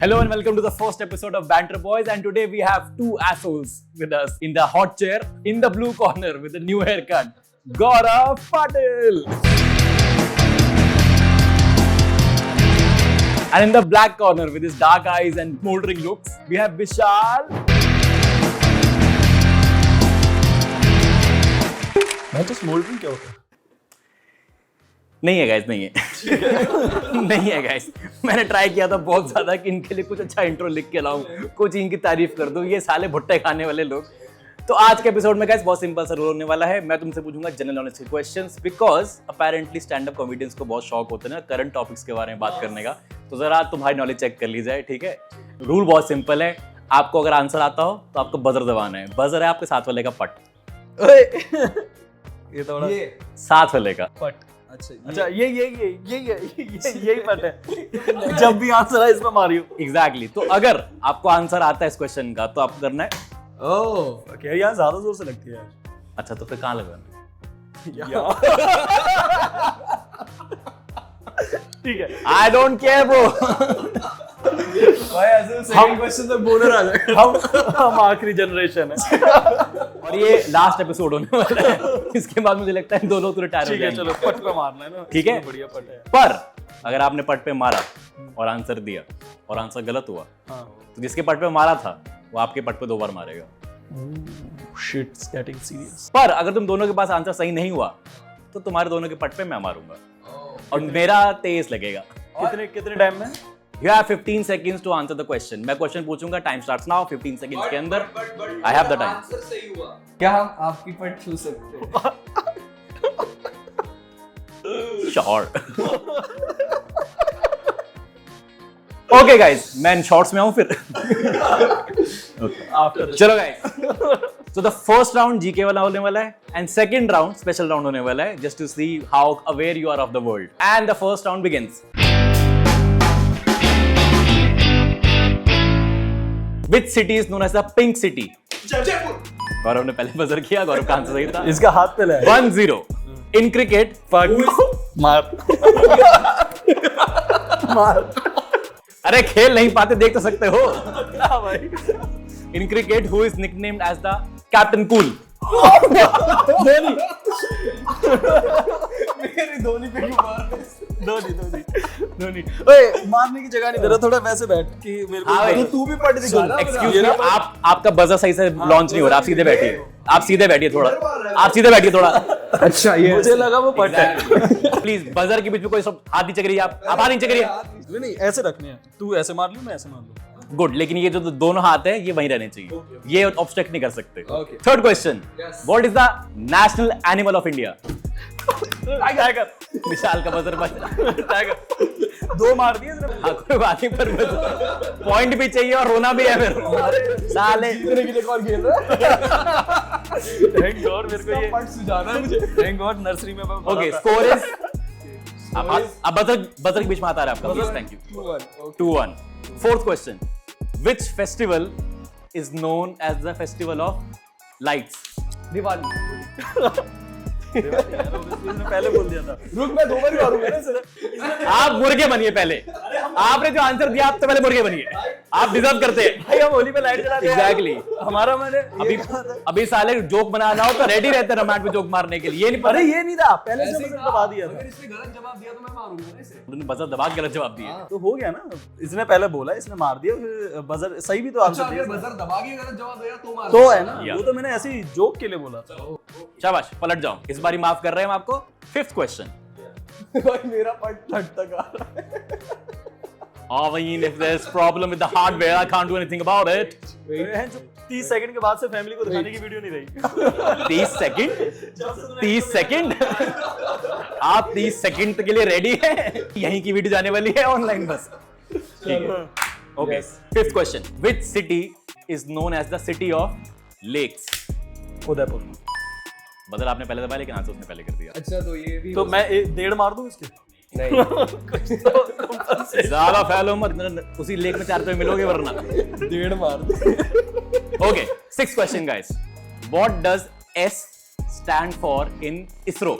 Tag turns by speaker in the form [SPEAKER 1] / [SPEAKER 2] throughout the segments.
[SPEAKER 1] Hello and welcome to the first episode of Banter Boys, and today we have two assholes with us in the hot chair in the blue corner with a new haircut, Gaurav Patil. And in the black corner with his dark eyes and moldering looks, we have Vishal.
[SPEAKER 2] मैं तो smouldering क्या होता है?
[SPEAKER 1] नहीं है guys, नहीं है नहीं है गाइस। मैंने ट्राई किया था बहुत ज्यादा कि इनके लिए कुछ अच्छा इंट्रो लिख के लाऊं, कुछ इनकी तारीफ कर दूं, ये साले भुट्टे खाने वाले लोग। तो आज के एपिसोड में गाइस बहुत सिंपल सा रोल होने वाला है। मैं तुमसे पूछूंगा जनरल नॉलेज के questions, because apparently stand up comedians को बहुत शौक होता है ना करंट टॉपिक्स के बारे में बात करने का। तो जरा तुम्हारी नॉलेज चेक कर ली जाए, ठीक है? रूल बहुत सिंपल है, आपको अगर आंसर आता हो तो आपको बजर दबाना है। बजर है आपके साथ वाले का पट।
[SPEAKER 2] ये थोड़ा
[SPEAKER 1] साथ वाले का
[SPEAKER 2] पट। अच्छा यही पट है। जब भी आंसर है इसमें मारियो।
[SPEAKER 1] एग्जैक्टली। तो अगर आपको आंसर आता है इस क्वेश्चन का तो आपको करना है।
[SPEAKER 2] ओह ओके, यार ज्यादा जोर से लगती है यार।
[SPEAKER 1] अच्छा तो फिर कहाँ लगाना?
[SPEAKER 2] ठीक है,
[SPEAKER 1] आई डोंट केयर ब्रो।
[SPEAKER 2] भाई ऐसे सेकंड क्वेश्चन से बोनर आ जाएगा। हम आखिरी जनरेशन है
[SPEAKER 1] और ये लास्ट एपिसोड होने वाला है। इसके बाद मुझे लगता है दो लोग तो रिटायर हो
[SPEAKER 2] ठीक है,
[SPEAKER 1] जाएंगे।
[SPEAKER 2] चलो पट पे मारना है ना।
[SPEAKER 1] ठीक है,
[SPEAKER 2] बढ़िया पट है।
[SPEAKER 1] पर अगर आपने पट पे मारा और आंसर दिया और आंसर गलत हुआ,
[SPEAKER 2] हाँ।
[SPEAKER 1] तो जिसके पट पे मारा था वो आपके पट पे 2 बार मारेगा।
[SPEAKER 2] Shit, it's getting serious.
[SPEAKER 1] पर अगर तुम दोनों के पास आंसर सही नहीं हुआ तो तुम्हारे दोनों के पट पे मैं मारूंगा और मेरा 23 लगेगा।
[SPEAKER 2] कितने टाइम में?
[SPEAKER 1] You have 15 seconds to answer the question. मैं क्वेश्चन पूछूंगा, टाइम स्टार्ट्स नाउ। 15 सेकंड्स के अंदर I have the time.
[SPEAKER 3] Answer सही हुआ क्या हम आपकी पट छू सकते हैं?
[SPEAKER 1] श्योर। ओके गाइस, मैं इन शॉर्ट्स में हूं फिर। चलो guys, so the first round GK वाला होने वाला है and second round special round होने वाला है, just to see how aware you are of the world. And the first round begins. Which city is known as the pink city?
[SPEAKER 3] Jaipur.
[SPEAKER 1] गौरव ने पहले buzzer किया, गौरव का आंसर सही था।
[SPEAKER 2] इसका हाथ पे लगा
[SPEAKER 1] 1-0 in cricket.
[SPEAKER 2] मार मार।
[SPEAKER 1] अरे खेल नहीं पाते, देख तो सकते हो।
[SPEAKER 2] भाई
[SPEAKER 1] In cricket, who is nicknamed as the Captain Cool?
[SPEAKER 2] Dhoni.
[SPEAKER 3] मेरी धोनी पे क्यों मार रहे हो?
[SPEAKER 2] धोनी। ओए, मारने की जगह नहीं दे रहा, थोड़ा वैसे बैठ कि मेरे को।
[SPEAKER 1] हाँ भाई।
[SPEAKER 2] तो तू भी पट दिखा ना।
[SPEAKER 1] Excuse me, आपका बजर सही से लॉन्च नहीं हो रहा। आप सीधे बैठिए, आप सीधे बैठिए थोड़ा, आप सीधे बैठिए थोड़ा।
[SPEAKER 2] अच्छा, ये मुझे लगा वो पट है।
[SPEAKER 1] प्लीज बजर के बीच में कोई सब हाथ नीचे करिए। आप हाथ नीचे करिए।
[SPEAKER 2] नहीं, ऐसे रखने हैं। तू ऐसे मार लूं, मैं ऐसे मार लूं।
[SPEAKER 1] गुड, लेकिन ये जो दोनों हाथ है ये वहीं रहने चाहिए, ये ऑब्स्ट्रक्ट नहीं कर सकते।
[SPEAKER 3] Okay.
[SPEAKER 1] Third question, what is the national animal of India?
[SPEAKER 2] Tiger.
[SPEAKER 1] Vishal का बजर बज।
[SPEAKER 2] टाइगर। 2 मार दिए इसने।
[SPEAKER 1] हाँ, कोई बात नहीं, पर पॉइंट भी चाहिए और रोना भी है फिर। साले
[SPEAKER 3] जीतने के लिए कौन खेल रहा है?
[SPEAKER 2] थैंक गॉड मेरे को ये
[SPEAKER 3] पट सुझाना है मुझे।
[SPEAKER 2] थैंक गॉड नर्सरी में मैं
[SPEAKER 1] ओके, स्कोर इज अब बजर के बीच में आता है आपका, please. Thank you. 2-1. Fourth question, which festival is known as the festival of lights?
[SPEAKER 3] Diwali.
[SPEAKER 2] इसने पहले बोल दिया था।
[SPEAKER 3] रुक, मैं 2 बार मारूंगा ना इसे।
[SPEAKER 1] आप मुर्गे बनिए पहले। आपने जो आंसर दिया, आप तो पहले मुर्गे बनिए। आप डिजर्व करते हैं।
[SPEAKER 2] भाई हम होली पे लाइट जलाते हैं।
[SPEAKER 1] Exactly.
[SPEAKER 2] हमारा मैंने
[SPEAKER 1] अभी साले जोक बनाना हो तो रेडी रहते हैं रोमांट में जोक मारने के लिए। ये नहीं पता,
[SPEAKER 2] अरे ये नहीं था, पहले से
[SPEAKER 3] ऐसे ही
[SPEAKER 2] बजर
[SPEAKER 3] था।
[SPEAKER 2] दबा दिया था।
[SPEAKER 3] अगर इसने गलत जवाब दिया तो मैं मारूंगा ना इसे।
[SPEAKER 1] उन्होंने बजर दबा के गलत जवाब दिए।
[SPEAKER 2] तो हो गया ना, इसने पहले बोला, इसने मार दिया, फिर बजर सही भी तो
[SPEAKER 3] अच्छा,
[SPEAKER 2] आंसर
[SPEAKER 3] अगर
[SPEAKER 2] दिया।
[SPEAKER 3] बजर दबा के गलत जवाब दिया तो मार।
[SPEAKER 2] तो है ना,
[SPEAKER 1] Yeah.
[SPEAKER 2] वो तो मैंने ऐसे ही जोक के लिए बोला।
[SPEAKER 1] शाबाश, पलट जाओ। इस बारी माफ कर रहे हैं हम आपको। फिफ्थ क्वेश्चन,
[SPEAKER 3] भाई मेरा पट लट तक आ रहा है।
[SPEAKER 1] I mean, if there's problem with the hardware, I can't do anything about it.
[SPEAKER 2] 30 second के बाद से फैमिली को दिखाने की वीडियो नहीं रही।
[SPEAKER 1] 30 सेकंड 30 सेकंड आप 30 सेकंड के लिए रेडी हैं? यहीं की वीडियो जाने वाली है ऑनलाइन बस। ठीक है, okay. Fifth question, which city is known as the city of lakes?
[SPEAKER 2] Udaipur.
[SPEAKER 1] बदल आपने पहले दबाया, लेकिन आंसर उसने पहले कर दिया।
[SPEAKER 3] अच्छा, तो ये भी
[SPEAKER 2] तो मैं 1.5 मार दूं इसके?
[SPEAKER 3] नहीं।
[SPEAKER 1] ज्यादा फैलो मत, उसी लेक में 4 रुपए मिलोगे वरना।
[SPEAKER 3] 1.5 मार दे।
[SPEAKER 1] Okay, sixth question guys, what does S stand for in ISRO?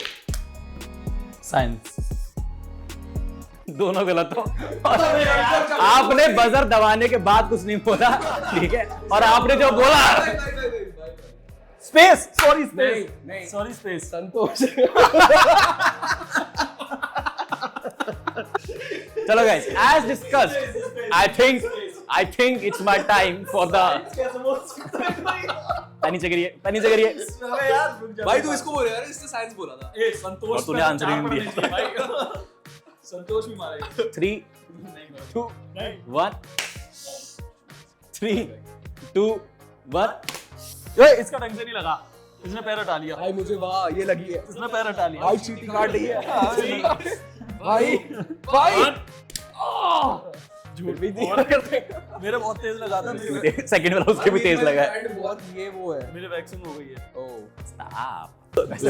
[SPEAKER 2] Science.
[SPEAKER 1] दोनों गलत हो। और आपने बजर दबाने के बाद कुछ नहीं बोला, ठीक है, और आपने जो बोला
[SPEAKER 2] स्पेस, सॉरी
[SPEAKER 3] नहीं,
[SPEAKER 2] स्पेस, सॉरी स्पेस।
[SPEAKER 3] संतोष।
[SPEAKER 1] चलो guys, as discussed, I think it's my time for the नीचे करिए।
[SPEAKER 3] भाई तू इसको बोल यार, इसने साइंस बोला था।
[SPEAKER 2] ए संतोष,
[SPEAKER 1] और तूने आंसर ही नहीं दिया।
[SPEAKER 2] दिया। संतोष भी मारेगा।
[SPEAKER 1] 3 2 1 3 2 1
[SPEAKER 2] ए, इसका ढंग से नहीं लगा, इसने पैर हटा लिया,
[SPEAKER 3] भाई मुझे वाह ये लगी है।
[SPEAKER 2] इसने पैर हटा लिया।
[SPEAKER 3] भाई चीटिंग काट रही है। भाई भाई
[SPEAKER 2] झूठ भी दिया। मेरे बहुत तेज लगा था,
[SPEAKER 1] सेकंड वाला उसके भी तेज लगा है।
[SPEAKER 3] बहुत ये वो है।
[SPEAKER 2] मेरे वैक्सीन हो गई है।
[SPEAKER 3] ओह
[SPEAKER 1] Stop.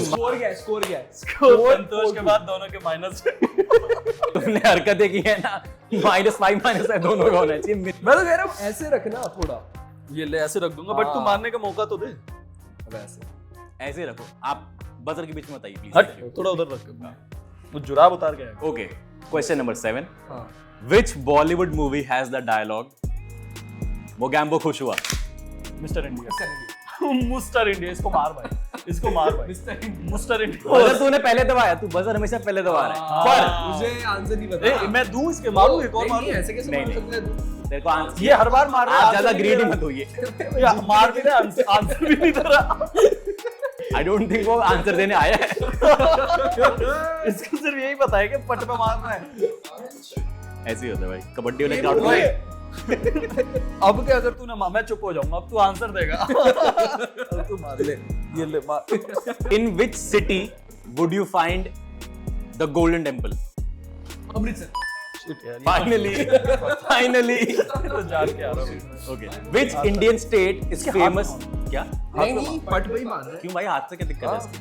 [SPEAKER 3] स्कोर क्या है? स्कोर क्या है?
[SPEAKER 2] संतोष के बाद दोनों के माइनस।
[SPEAKER 1] तुमने हरकतें की है ना, -5 -5 दोनों का होना चाहिए।
[SPEAKER 3] मैं तो कह रहा हूँ ऐसे रखना थोड़ा
[SPEAKER 2] ये ले ऐसे रख दूंगा, बट तू मारने का मौका तो दे।
[SPEAKER 3] वैसे।
[SPEAKER 1] ऐसे रखो आप, बजर के बीच में बताइए प्लीज।
[SPEAKER 2] हट, थोड़ा उधर रख। वो जुराब उतार के आएगा।
[SPEAKER 1] ओके, क्वेश्चन नंबर 7,
[SPEAKER 3] हाँ।
[SPEAKER 1] which Bollywood movie has the dialogue Mogambo खुश हुआ?
[SPEAKER 2] Mister India. मिस्टर इंडिया, इसको मार भाई, इसको मार भाई। Mister India.
[SPEAKER 1] बजर तूने पहले दबाया, तू बजर हमेशा पहले दबा रहा है। पर
[SPEAKER 3] मुझे आंसर नहीं
[SPEAKER 2] ए,
[SPEAKER 3] पता।
[SPEAKER 2] मैं दूं इसके, मारूं एक और
[SPEAKER 3] नहीं,
[SPEAKER 2] मारूं।
[SPEAKER 3] ऐसे कैसे
[SPEAKER 1] नहीं,
[SPEAKER 3] मार
[SPEAKER 1] नहीं।
[SPEAKER 3] सकते हैं?
[SPEAKER 1] तेरे को आंसर,
[SPEAKER 2] ये हर बार मार रहा है,
[SPEAKER 1] आप ज्यादा
[SPEAKER 2] आंसर नहीं
[SPEAKER 1] ग्रीडी
[SPEAKER 2] दे
[SPEAKER 1] मत होइए।
[SPEAKER 2] रहा। या मार भी रहा है, आंसर भी नहीं दे रहा।
[SPEAKER 1] आई डोंट थिंक वो आंसर देने आया है।
[SPEAKER 2] इसको सिर्फ यही पता है कि पट पे मारना है।
[SPEAKER 1] ऐसे ही होता है भाई, कबड्डी वाले क्राउड में।
[SPEAKER 2] अब क्या, अगर तूने मैं चुप हो जाऊंगा, अब तू आंसर देगा। अब तू मार ले, ये ले मार।
[SPEAKER 1] In which city would you find the Golden Temple?
[SPEAKER 3] Amritsar.
[SPEAKER 2] Shit यार, ये
[SPEAKER 1] Finally,
[SPEAKER 2] तो जान के आ रहा हूँ।
[SPEAKER 1] Okay. Which Indian state is
[SPEAKER 2] इसके हाथ
[SPEAKER 1] famous? क्या?
[SPEAKER 3] नहीं पट पे ही मार रहा है।
[SPEAKER 1] क्यों भाई, हाथ से क्या दिक्कत है इसकी?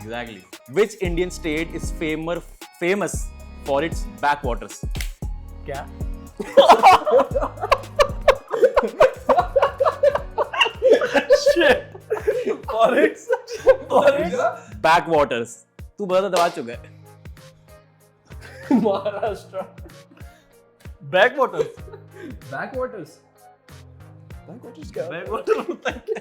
[SPEAKER 1] Exactly. Which Indian state is famous for its backwaters?
[SPEAKER 2] क्या? Shit. Forex.
[SPEAKER 1] Backwaters. तू बहुत दबा चुका है।
[SPEAKER 2] Maharashtra. Back waters.
[SPEAKER 3] Backwaters. Backwaters क्या?
[SPEAKER 2] बैक वाटर होता है क्या?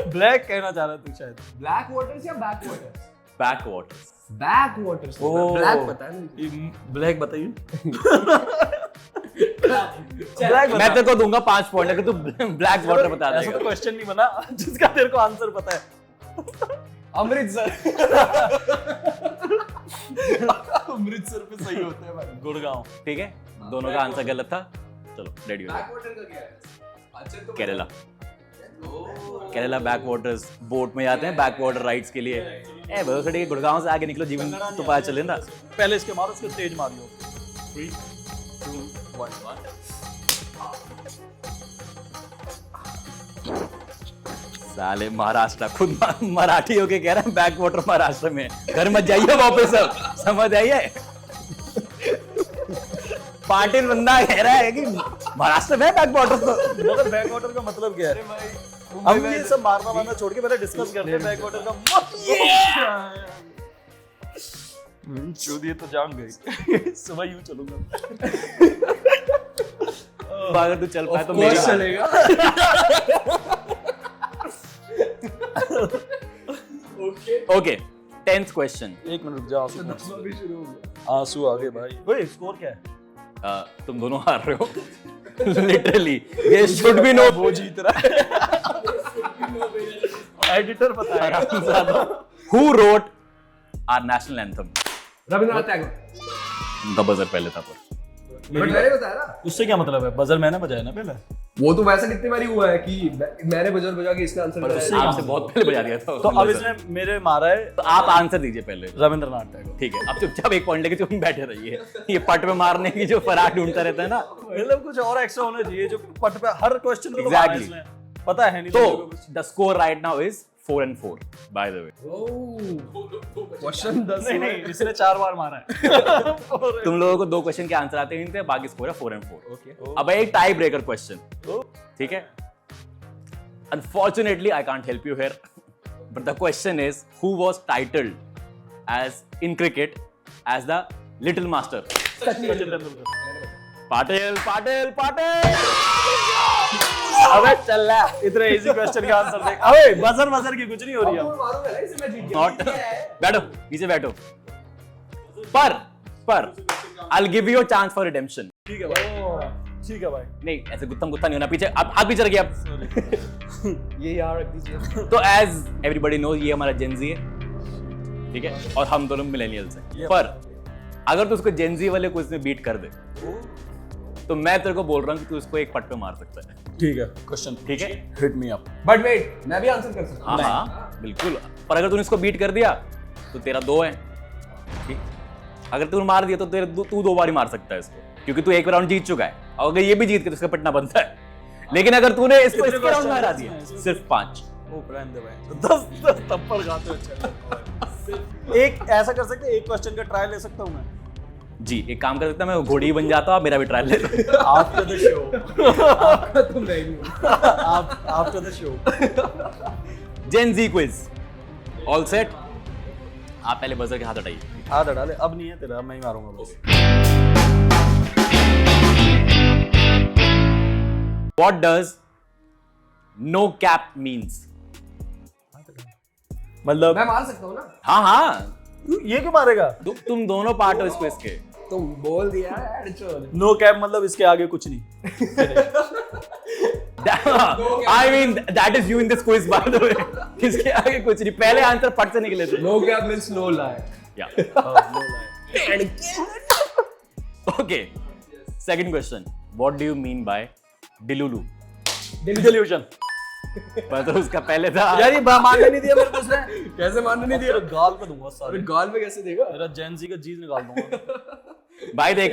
[SPEAKER 2] ब्लैक कहना चाह रहा तू शायद।
[SPEAKER 3] ब्लैक वाटर्स या बैकवाटर्स?
[SPEAKER 1] Backwaters.
[SPEAKER 3] बैकवाटर्स।
[SPEAKER 1] ओह।
[SPEAKER 3] ब्लैक पता नहीं।
[SPEAKER 2] ब्लैक बताइए।
[SPEAKER 1] मैं तेरे को दूंगा 5 पॉइंट अगर तू ब्लैक वाटर बता
[SPEAKER 2] ऐसा तो
[SPEAKER 1] देगा।
[SPEAKER 2] क्वेश्चन नहीं बना जिसका तेरे को आंसर पता है।
[SPEAKER 3] अमृतसर। अमृतसर पे सही होता है भाई।
[SPEAKER 2] गुड़गांव।
[SPEAKER 1] ठीक है, दोनों का आंसर गलत था। चलो रेडी हो जाओ।
[SPEAKER 3] बैकवाटर का क्या है? अच्छा तो
[SPEAKER 1] Kerala. Kerala back waters, boat में जाते हैं बैक वाटर राइड्स के लिए। ए भरोसा ठीक है, गुड़गांव से आगे निकलो, जीवन तो पता चले ना।
[SPEAKER 2] पहले इसके मारो, उसके तेज मारियो। 3 2 1
[SPEAKER 1] साले महाराष्ट्र, खुद मराठी होके कह रहा है बैक वाटर महाराष्ट्र में। घर मत जाइए वापस, अब समझ आइए। पाटिल बंदा कह रहा है कि महाराष्ट्र में बैक वाटर तो
[SPEAKER 2] मगर बैक वाटर का मतलब क्या है? हम ये सब मारना छोड़ के पहले डिस्कस करते हैं बैक वाटर का। चोदी तो जान गई। सुबह यूं चलूंगा।
[SPEAKER 1] अगर तू चल पाए तो
[SPEAKER 3] कोर्स
[SPEAKER 1] मेरी
[SPEAKER 3] चलेगा।
[SPEAKER 1] Okay, 10th question.
[SPEAKER 2] एक मिनट रुक जा, आंसू
[SPEAKER 3] भी शुरू हो गया।
[SPEAKER 2] आंसू आ गए भाई। ओए स्कोर क्या है?
[SPEAKER 1] तुम दोनों हार रहे हो। लिटरली ये शुड बी नो।
[SPEAKER 2] वो जीत रहा है। एडिटर बताएगा।
[SPEAKER 1] Who wrote our national anthem?
[SPEAKER 3] Rabindranath Tagore.
[SPEAKER 1] The buzzer पहले था पर।
[SPEAKER 3] बट मैंने बताया ना।
[SPEAKER 2] उससे क्या मतलब है? बजर मैंने बजाया ना पहले।
[SPEAKER 3] वो तो वैसे कितनी बारी हुआ है कि मैंने बजर बजा के इसका आंसर
[SPEAKER 1] पर
[SPEAKER 3] बताया।
[SPEAKER 1] उससे आपसे बहुत पहले बजा दिया था।
[SPEAKER 2] तो अब इसने मेरे मारा है।
[SPEAKER 1] तो आप आंसर दीजिए पहले।
[SPEAKER 2] रविंद्रनाथ टैगोर।
[SPEAKER 1] ठीक है, अब चुपचाप 1 पॉइंट लेके चुप बैठे रहिए। ये पट में मारने की जो फराक ढूंढता रहता है ना।
[SPEAKER 2] मतलब कुछ और एक्स्ट्रा होना चाहिए जो पट पे हर क्वेश्चन को
[SPEAKER 1] Exactly.
[SPEAKER 2] इसने पता है नहीं।
[SPEAKER 1] तो the score right now is 4 and 4 by the way.
[SPEAKER 3] Question 10
[SPEAKER 2] नहीं नहीं, इसने 4 बार मारा है।
[SPEAKER 1] तुम लोगों को 2 क्वेश्चन के आंसर आते नहीं थे, बाकी स्कोर है 4 and 4।
[SPEAKER 3] ओके।
[SPEAKER 1] अब एक टाई ब्रेकर क्वेश्चन, ठीक है। Unfortunately, I can't help you here. But the question is, who was titled as in cricket as the Little Master?
[SPEAKER 2] Sachin Tendulkar.
[SPEAKER 1] Patil Patil Patil.
[SPEAKER 2] अबे चल रहा इतने इजी क्वेश्चन का आंसर देख। अबे बजर की कुछ नहीं हो रही है।
[SPEAKER 3] मारूंगा ना, इसे मैं जीत गया।
[SPEAKER 1] नॉट बैठो नीचे बैठो। पर I'll give you a chance for redemption.
[SPEAKER 2] ठीक है भाई, ठीक है भाई।
[SPEAKER 1] नहीं ऐसे गुत्ता नहीं होना, पीछे अब हाथ पीछे रखिए आप।
[SPEAKER 3] ये यहाँ रख दीजिए।
[SPEAKER 1] तो एज एवरीबॉडी नोज ये हमारा जेनजी है, ठीक है, और हम दोनों मिलेनियल्स हैं। पर अगर तू उसको जेनजी वाले क्विज में बीट कर दे तो मैं तेरे को बोल रहा हूँ कि तू उसको एक पट पे मार सकता है।
[SPEAKER 2] ठीक है, क्वेश्चन
[SPEAKER 1] ठीक है,
[SPEAKER 2] hit me up.
[SPEAKER 3] But wait, मैं भी आंसर कर सकता हूँ।
[SPEAKER 1] हाँ बिल्कुल। पर अगर तूने इसको बीट कर दिया तो तेरा 2 है, ठीक। अगर तूने मार दिया तो तू 2 बार ही मार सकता है इसको, क्योंकि तू एक राउंड जीत चुका है। और अगर ये भी जीत के तो इसका पिटना बनता है। लेकिन अगर तूने इसको इसके राउंड में हरा दिया सिर्फ 5।
[SPEAKER 2] ओ ब्रांड दे भाई, 10 थप्पड़ खाते हो। चल एक ऐसा कर सकते हैं, एक क्वेश्चन का ट्रायल ले सकता हूं मैं।
[SPEAKER 1] जी एक काम कर सकता मैं घोड़ी ही बन जाता हूँ, मेरा भी ट्रायल ले लो।
[SPEAKER 2] आफ्टर द शो,
[SPEAKER 3] तुम नहीं हो।
[SPEAKER 2] After the show.
[SPEAKER 1] Gen Z quiz all set. आप पहले बजर के हाथ हटाइए।
[SPEAKER 2] हाथ हटा ले, अब नहीं है तेरा, मैं ही मारूंगा बस।
[SPEAKER 1] What does no cap means?
[SPEAKER 2] मतलब
[SPEAKER 3] मैं मार सकता हूँ ना?
[SPEAKER 1] हाँ हाँ,
[SPEAKER 2] ये क्यों मारेगा?
[SPEAKER 1] तुम दोनों पार्ट हो इस क्विज के।
[SPEAKER 3] तुम बोल दिया यार, चल।
[SPEAKER 2] नो कैप मतलब इसके आगे कुछ नहीं।
[SPEAKER 1] I mean that is you in this quiz by the way. इसके आगे कुछ नहीं, पहले आंसर फट से निकले थे।
[SPEAKER 3] No gap means no lie.
[SPEAKER 1] Yeah. Okay. Second question. What do you mean by delulu?
[SPEAKER 2] Delusion।
[SPEAKER 1] मतलब उसका पहले था
[SPEAKER 2] यार ये मानने नहीं दिया मेरे को उसने।
[SPEAKER 3] कैसे मानने नहीं दिया?
[SPEAKER 2] तेरा गाल पे दूंगा सारे।
[SPEAKER 3] अरे गाल में कैसे देगा?
[SPEAKER 2] तेरा जेनजी का जीज निकाल दूंगा।
[SPEAKER 1] भाई देख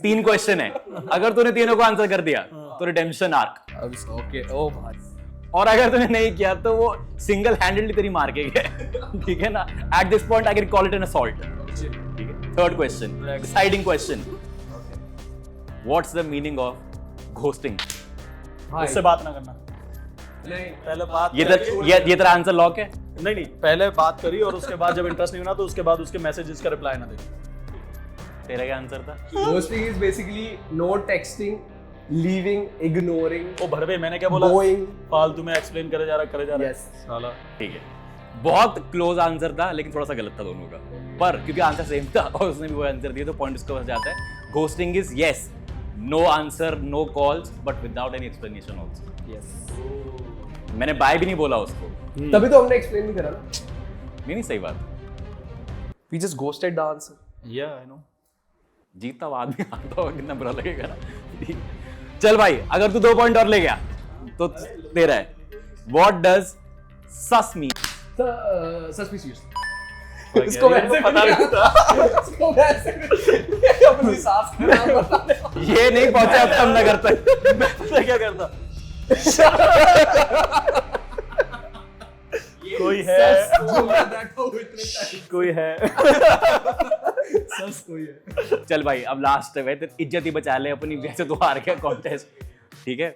[SPEAKER 1] 3 क्वेश्चन है, अगर तूने तीनों को आंसर कर दिया तो रिडेम्पशन आर्क,
[SPEAKER 3] अब ओके, ओ भाई।
[SPEAKER 1] और अगर तूने नहीं किया तो वो सिंगल हैंडेडली तेरी मार के गए। ठीक है ना? At this point I can call it N assault. ठीक है। Third question, deciding question. What's the meaning of ghosting?
[SPEAKER 2] उससे बात ना करना।
[SPEAKER 3] नहीं,
[SPEAKER 2] पहले बात
[SPEAKER 1] ये तेरा आंसर लॉक है?
[SPEAKER 2] नहीं पहले बात करी और उसके बाद जब इंटरेस्ट नहीं होना तो उसके बाद उसके मैसेजेस का रिप्लाई ना दे।
[SPEAKER 1] तेरा क्या आंसर था?
[SPEAKER 3] ghosting is basically no texting, leaving, ignoring,
[SPEAKER 2] ओ भरवे मैंने क्या बोला?
[SPEAKER 3] going.
[SPEAKER 2] फालतू में एक्सप्लेन करे जा रहा
[SPEAKER 3] Yes.
[SPEAKER 2] साला।
[SPEAKER 1] ठीक है, बहुत क्लोज आंसर था लेकिन थोड़ा सा गलत था दोनों का, पर क्योंकि आंसर सेम था और उसने भी वो आंसर दिया तो पॉइंट उसके पास जाता है। Ghosting is yes, no answer, no calls, but without any explanation also.
[SPEAKER 3] Yes.
[SPEAKER 1] मैंने बाय भी नहीं बोला उसको।
[SPEAKER 3] तभी तो हमने एक्सप्लेन नहीं करा ना।
[SPEAKER 1] नहीं सही बात।
[SPEAKER 3] We just ghosted the answer.
[SPEAKER 2] या आई नो।
[SPEAKER 1] जीता हुआ आदमी हारता हुआ कितना बुरा लगेगा ना। ठीक। चल भाई, अगर तू 2 पॉइंट और ले गया तो तेरा है। What does sauce mean?
[SPEAKER 3] Suspicious.
[SPEAKER 2] इसको
[SPEAKER 3] वैसे
[SPEAKER 2] पता नहीं था।
[SPEAKER 3] इसको वैसे अपनी सास का नाम बता दे।
[SPEAKER 1] ये नहीं पहुंचे अब तक ना करता।
[SPEAKER 2] मैं क्या करता? कोई है,
[SPEAKER 3] जो मैं बैठा हूँ इतने टाइम।
[SPEAKER 2] कोई है।
[SPEAKER 3] सस कोई है।
[SPEAKER 1] चल भाई अब लास्ट है भाई, तो इज्जत ही बचा ले अपनी, वैसे तो हार गया कॉन्टेस्ट। ठीक है।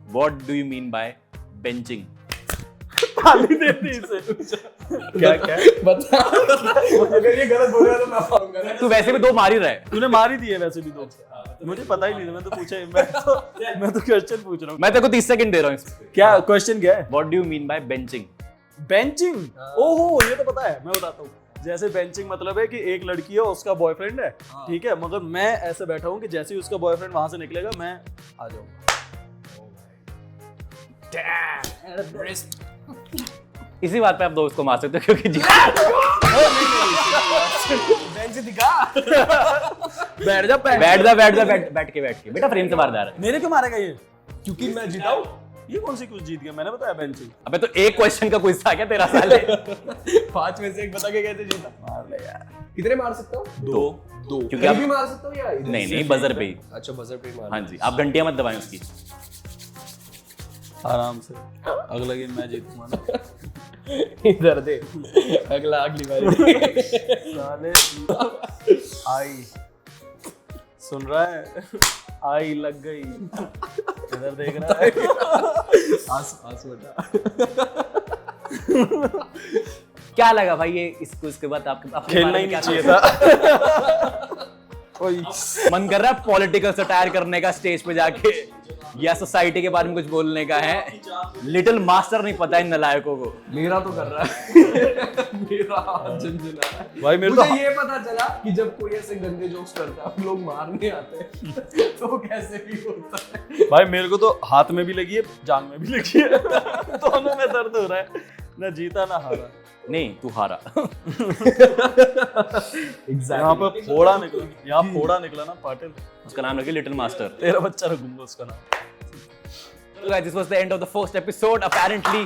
[SPEAKER 1] What do you mean by benching?
[SPEAKER 2] थाली दे दी इसे। क्या
[SPEAKER 3] बता। अगर ये गलत बोल रहा तो मैं मारूंगा ना।
[SPEAKER 1] तू वैसे भी 2 मार ही रहा है।
[SPEAKER 2] तूने मार ही दी है वैसे भी तो। मुझे पता ही नहीं था, मैं तो पूछा ही, मैं तो क्वेश्चन पूछ रहा हूँ।
[SPEAKER 1] मैं तेरे को 30 सेकंड दे रहा हूँ।
[SPEAKER 2] क्या क्वेश्चन क्या है?
[SPEAKER 1] What do you mean by benching?
[SPEAKER 2] Benching? ओहो ये तो पता है, मैं बताता हूँ। जैसे बेंचिंग मतलब है कि एक लड़की है, उसका बॉयफ्रेंड है, ठीक है, मगर मैं ऐसे बैठा हूँ कि जैसे ही उसका बॉयफ्रेंड वहां से निकलेगा मैं आ जाऊंगा।
[SPEAKER 1] इसी बात पे आप दोस्त को मार सकते हो क्योंकि
[SPEAKER 3] बेंच दिखा।
[SPEAKER 2] बैठ जा
[SPEAKER 1] बैठ के बेटा फ्रेम से बाहर जा रहा है।
[SPEAKER 2] मेरे क्यों मारेगा ये?
[SPEAKER 3] क्योंकि मैं जीता हूँ।
[SPEAKER 2] ये कौन सी कुछ जीत गया? मैंने बताया बेंचिंग।
[SPEAKER 1] अबे तो एक क्वेश्चन का क्विज था क्या तेरा साले?
[SPEAKER 3] 5 में से 1 बता के कैसे जीता?
[SPEAKER 2] मार ले यार।
[SPEAKER 3] कितने मार सकता हूँ?
[SPEAKER 2] 2
[SPEAKER 1] क्योंकि
[SPEAKER 3] कहीं
[SPEAKER 1] आप
[SPEAKER 3] भी मार सकता हूँ या इधर?
[SPEAKER 1] नहीं बजर पे ही।
[SPEAKER 3] अच्छा बजर पे ही मार।
[SPEAKER 1] हाँ जी, आप घंटियां मत दबाएं उसकी।
[SPEAKER 2] आराम से, अगला गेम मैं जीतूंगा ना।
[SPEAKER 3] इधर दे, अगली बारी।
[SPEAKER 2] साले आई सुन रहा है? आई लग गई। इधर देख रहा है?
[SPEAKER 3] आंसू हटा।
[SPEAKER 1] क्या लगा भाई ये इसको इसके बाद आपके
[SPEAKER 2] खेलना ही नहीं चाहिए था।
[SPEAKER 1] मन कर रहा है पॉलिटिकल सटायर करने का स्टेज पे जाके, या सोसाइटी के बारे में कुछ बोलने का है। लिटिल मास्टर नहीं पता इन नलायकों को।
[SPEAKER 3] मेरा तो कर रहा है मेरा हाथ झनझना रहा है।
[SPEAKER 2] भाई मेरे
[SPEAKER 3] मुझे
[SPEAKER 2] तो
[SPEAKER 3] ये पता चला कि जब कोई ऐसे गंदे जोक्स करता है लोग मारने आते हैं तो कैसे भी होता है।
[SPEAKER 2] भाई मेरे को तो हाथ में भी लगी है, जांग में भी लगी है। दोनों में दर्द हो रहा है, ना जीता ना हारा।
[SPEAKER 1] नहीं तू हारा।
[SPEAKER 2] यहाँ पे फोड़ा निकला, यहाँ फोड़ा निकला ना पाटिल।
[SPEAKER 1] उसका नाम रखिए लिटिल मास्टर।
[SPEAKER 2] तेरा बच्चा रखूंगा उसका नाम।
[SPEAKER 1] So guys, this was the end of the first episode. Apparently,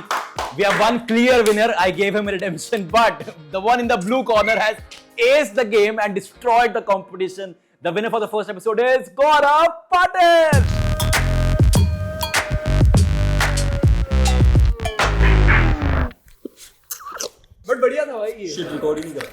[SPEAKER 1] we have one clear winner. I gave him a redemption, but the one in the blue corner has aced the game and destroyed the competition. The winner for the first episode is Gaurav Patil.
[SPEAKER 3] But बढ़िया था भाई ये।
[SPEAKER 2] Recording कर।